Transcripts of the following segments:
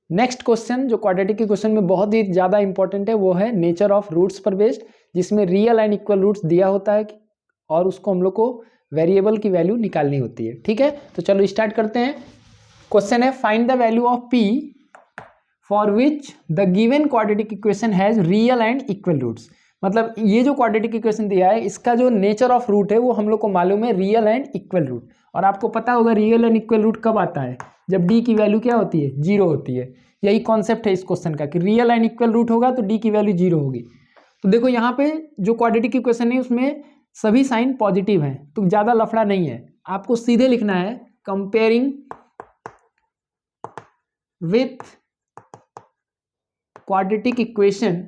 Next question जो quadratic के question में बहुत ही ज़्यादा इंपॉर्टेंट है वो है नेचर ऑफ रूट्स पर बेस्ड, जिसमें रियल एंड इक्वल रूट्स दिया होता है और उसको हम लोग को वेरिएबल की वैल्यू निकालनी होती है। ठीक है, तो चलो स्टार्ट करते हैं। क्वेश्चन है find the value of p for which the given quadratic equation has real and equal roots. मतलब ये जो क्वाड्रेटिक इक्वेशन दिया है इसका जो नेचर ऑफ रूट है वो हम लोग को मालूम है रियल एंड इक्वल रूट। और आपको पता होगा रियल एंड इक्वल रूट कब आता है, जब d की वैल्यू क्या होती है, 0 होती है। यही कॉन्सेप्ट है इस क्वेश्चन का कि रियल एंड इक्वल रूट होगा तो d की वैल्यू 0 होगी। तो देखो यहाँ पे जो क्वाड्रेटिक इक्वेशन है उसमें सभी साइन पॉजिटिव हैं, तो ज़्यादा लफड़ा नहीं है। आपको सीधे लिखना है comparing with quadratic equation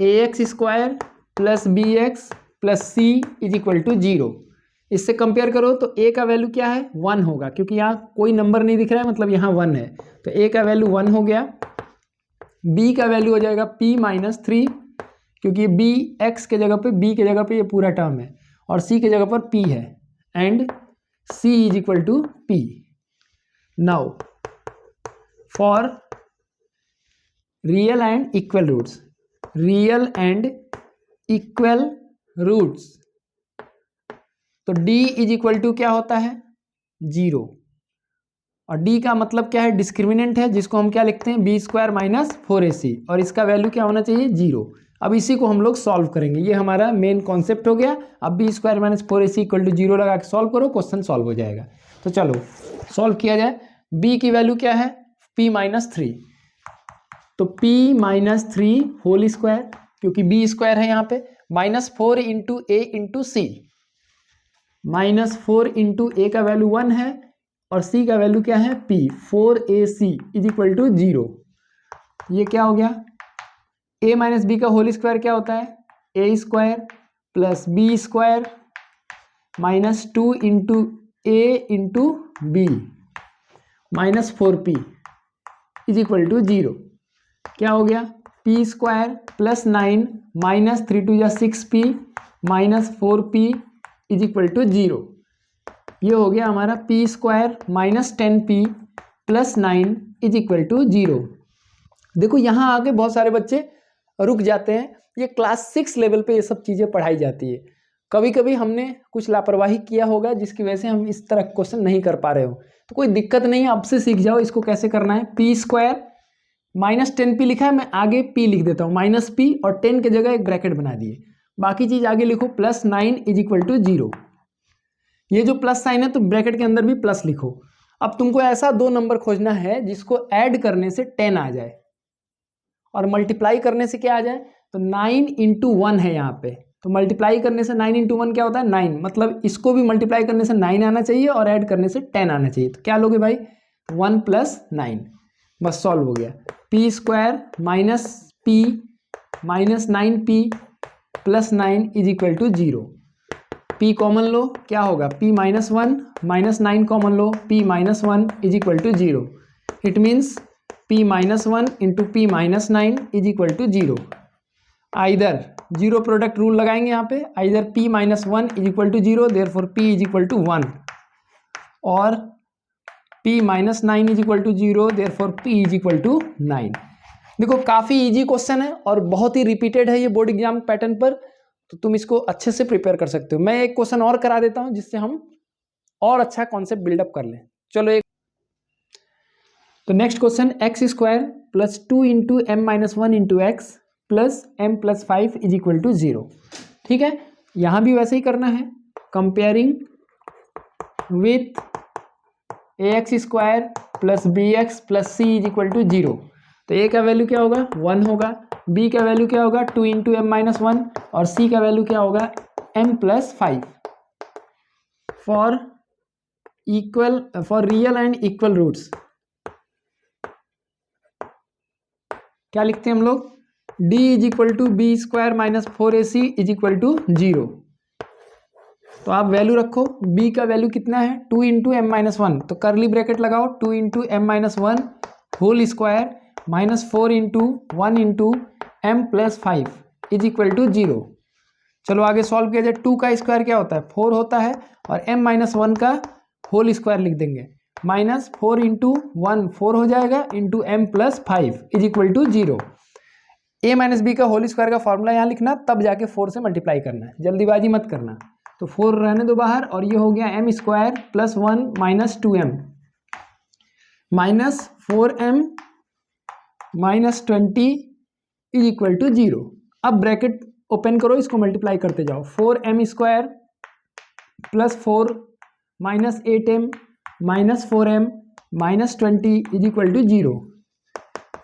ax square plus B X plus C is equal to 0। इससे कंपेयर करो तो a का वैल्यू क्या है, 1 होगा, क्योंकि यहाँ कोई नंबर नहीं दिख रहा है, मतलब यहाँ 1 है, तो a का वैल्यू 1 हो गया। b का वैल्यू हो जाएगा p माइनस 3, क्योंकि b x के जगह पे b के जगह पे ये पूरा टर्म है, और c के जगह पर p है, and c is equal to p। Now for real and equal roots, real and equal roots, तो d इज इक्वल टू क्या होता है, 0। और d का मतलब क्या है, डिस्क्रिमिनेंट है, जिसको हम क्या लिखते हैं, बी स्क्वायर माइनस 4ac, और इसका वैल्यू क्या होना चाहिए, 0। अब इसी को हम लोग सॉल्व करेंगे, ये हमारा मेन कॉन्सेप्ट हो गया। अब B square minus 4ac equal to 0 लगा के सॉल्व करो, क्वेश्चन सॉल्व हो जाएगा। तो चलो सॉल्व किया जाए। b की वैल्यू क्या है, p माइनस 3, तो p माइनस 3 होल स्क्वायर, क्योंकि b स्क्वायर है यहाँ पे, minus 4 into A into C, minus 4 into ए का वैल्यू 1 है और c का वैल्यू क्या है, p, 4ac is equal to 0। ये क्या हो गया, a माइनस बी का होल स्क्वायर क्या होता है, a square plus B square minus 2 into A into B minus 4p is equal to 0। क्या हो गया, p square plus 9 minus 3 two या 6p minus 4p is equal to 0। ये हो गया हमारा p square minus 10p plus 9 is equal to 0। देखो यहाँ आके बहुत सारे बच्चे रुक जाते हैं, ये क्लास 6 लेवल पे ये सब चीज़ें पढ़ाई जाती है। कभी कभी हमने कुछ लापरवाही किया होगा जिसकी वजह से हम इस तरह क्वेश्चन नहीं कर पा रहे हो, तो कोई दिक्कत नहीं है, अब से सीख जाओ इसको कैसे करना है। p स्क्वायर माइनस 10p लिखा है, मैं आगे p लिख देता हूँ, माइनस p और 10 के जगह एक ब्रैकेट बना दिए, बाकी चीज़ आगे लिखो, प्लस 9 इज इक्वल टू 0। ये जो प्लस साइन है तो ब्रैकेट के अंदर भी प्लस लिखो। अब तुमको ऐसा 2 नंबर खोजना है जिसको ऐड करने से 10 आ जाए और मल्टीप्लाई करने से क्या आ जाए, तो 9 इंटू 1 है यहाँ पे, तो मल्टीप्लाई करने से 9 इंटू 1 क्या होता है, 9, मतलब इसको भी मल्टीप्लाई करने से 9 आना चाहिए और ऐड करने से 10 आना चाहिए। तो क्या लोगे भाई, 1 प्लस 9, बस सॉल्व हो गया। p square minus p minus 9p plus 9 is equal to 0। p common लो, क्या होगा, p माइनस 1 माइनस 9 कॉमन लो, p minus 1 is equal to 0। It means p minus 1 into p minus 9 is equal to 0। Either zero product rule लगाएंगे यहाँ पे, either p minus 1 is equal to 0 therefore p is equal to 1, और p minus 9 is equal to 0 therefore p is equal to 9। देखो काफ़ी easy question है और बहुत ही repeated है ये बोर्ड एग्जाम पैटर्न पर, तो तुम इसको अच्छे से प्रिपेयर कर सकते हो। मैं एक क्वेश्चन और करा देता हूं जिससे हम और अच्छा कॉन्सेप्ट बिल्डअप कर लें। चलो एक, तो next question, X square plus 2 into M minus 1 into X plus M plus 5 is equal to 0। ठीक है, यहाँ भी वैसे ही करना है, comparing with A X square plus B X plus C is equal to 0। तो ए का वैल्यू क्या होगा, 1 होगा, b का वैल्यू क्या होगा, 2 इंटू एम माइनस 1, और c का वैल्यू क्या होगा, m plus 5। For real and equal roots क्या लिखते हैं हम लोग, d is equal to b square minus 4ac is equal to 0। तो आप वैल्यू रखो, b का वैल्यू कितना है, 2 इंटू एम माइनस 1, तो करली ब्रैकेट लगाओ, 2 into M minus 1 whole square minus 4 into 1 into m plus 5 is equal to 0। चलो आगे सॉल्व किया जाए। 2 का स्क्वायर क्या होता है, 4 होता है, और m माइनस 1 का होल स्क्वायर लिख देंगे, माइनस 4 इंटू 1 4 हो जाएगा into m plus 5 is equal to 0। a minus B का होल स्क्वायर का फॉर्मूला यहाँ लिखना, तब जाके 4 से मल्टीप्लाई करना है, जल्दीबाजी मत करना। तो 4 रहने दो बाहर, और ये हो गया m square plus 1 minus 2m minus 4m minus 20 is equal to 0। अब ब्रैकेट ओपन करो, इसको मल्टीप्लाई करते जाओ। 4m square plus 4 minus 8m minus 4m minus 20 is equal to 0।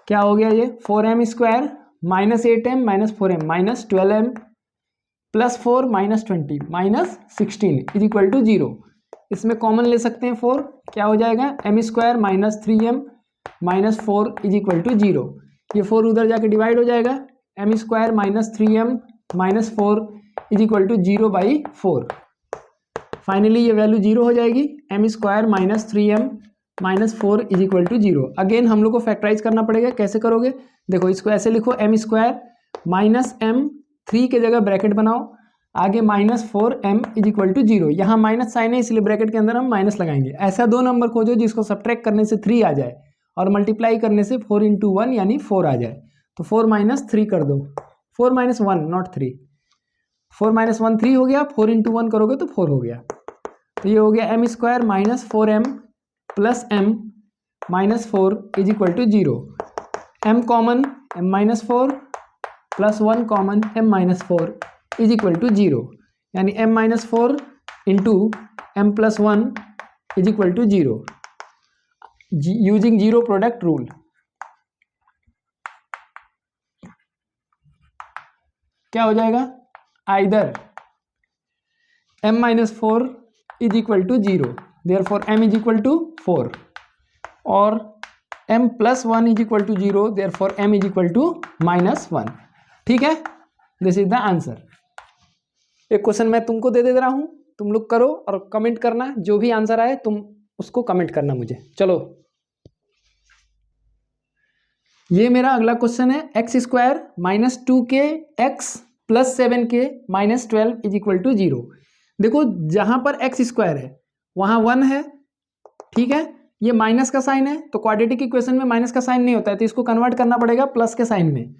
क्या हो गया ये? 4m square minus 8m minus 4m minus 12m plus 4 minus 20 minus 16 is equal to 0। इसमें कॉमन ले सकते हैं 4, क्या हो जाएगा? m square minus 3m minus 4 is equal to 0। ये 4 उधर जाके डिवाइड हो जाएगा, m square minus 3m minus 4 is equal to 0 by 4। Finally ये वैल्यू 0 हो जाएगी, m square minus 3m minus 4 is equal to 0। Again हम लोग को फैक्टराइज करना पड़ेगा। कैसे करोगे? देखो इसको ऐसे लिखो, m स्क्वायर माइनस m, 3 के जगह ब्रैकेट बनाओ, आगे minus 4m is equal to 0। यहाँ माइनस साइन है इसलिए ब्रैकेट के अंदर हम माइनस लगाएंगे। ऐसा 2 नंबर खोजो जिसको सब्ट्रैक्ट करने से 3 आ जाए और मल्टीप्लाई करने से 4 इंटू 1 यानी 4 आ जाए। तो 4 माइनस 3 कर दो, 4 माइनस 1 नॉट 3, 4 माइनस 1 3 हो गया, 4 इंटू 1 करोगे तो 4 हो गया। तो ये हो गया m square minus 4m plus m minus 4 is equal to 0। m common m minus 4 plus 1 common m minus 4 is equal to 0, यानी m minus 4 into m plus 1 is equal to 0 using zero product rule. क्या हो जाएगा? Either m minus 4 is equal to 0, therefore m is equal to 4, और m plus 1 is equal to 0, therefore m is equal to minus 1। ठीक है, this is the answer. एक question मैं तुमको दे रहा हूं, तुम लोग करो और कमेंट करना, जो भी आंसर आए तुम उसको कमेंट करना मुझे। चलो, ये मेरा अगला क्वेश्चन है, x square minus 2k x plus 7k minus 12 is equal to 0। देखो जहां पर एक्स स्क्वायर है वहां 1 है, ठीक है, ये माइनस का साइन है, तो क्वाड्रेटिक इक्वेशन में माइनस का साइन नहीं होता है, तो इसको कन्वर्ट करना पड़ेगा प्लस के साइन में।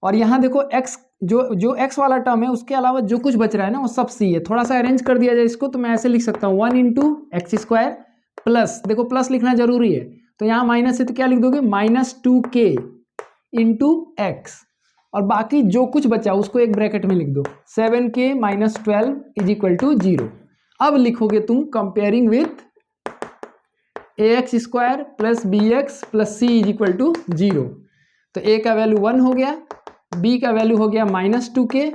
और यहाँ देखो x जो x वाला टर्म है उसके अलावा जो कुछ बच रहा है ना वो सब c है। थोड़ा सा अरेंज कर दिया जाए इसको, तो मैं ऐसे लिख सकता हूँ 1 इंटू एक्स स्क्वायर प्लस, देखो प्लस लिखना जरूरी है, तो यहाँ माइनस है तो क्या लिख दोगे? माइनस 2k इंटू एक्स, और बाकी जो कुछ बचा उसको एक ब्रैकेट में लिख दो, 7k minus 12 is equal to 0। अब लिखोगे तुम comparing with ax square plus bx plus c is equal to 0। तो a का वैल्यू 1 हो गया, b का वैल्यू हो गया माइनस 2k,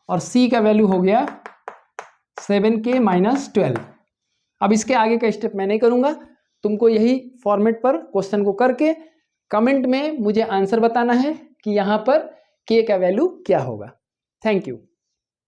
और c का वैल्यू हो गया 7k माइनस 12। अब इसके आगे का स्टेप मैं नहीं करूंगा, तुमको यही फॉर्मेट पर क्वेश्चन को करके कमेंट में मुझे आंसर बताना है कि यहाँ पर k का वैल्यू क्या होगा। Thank you.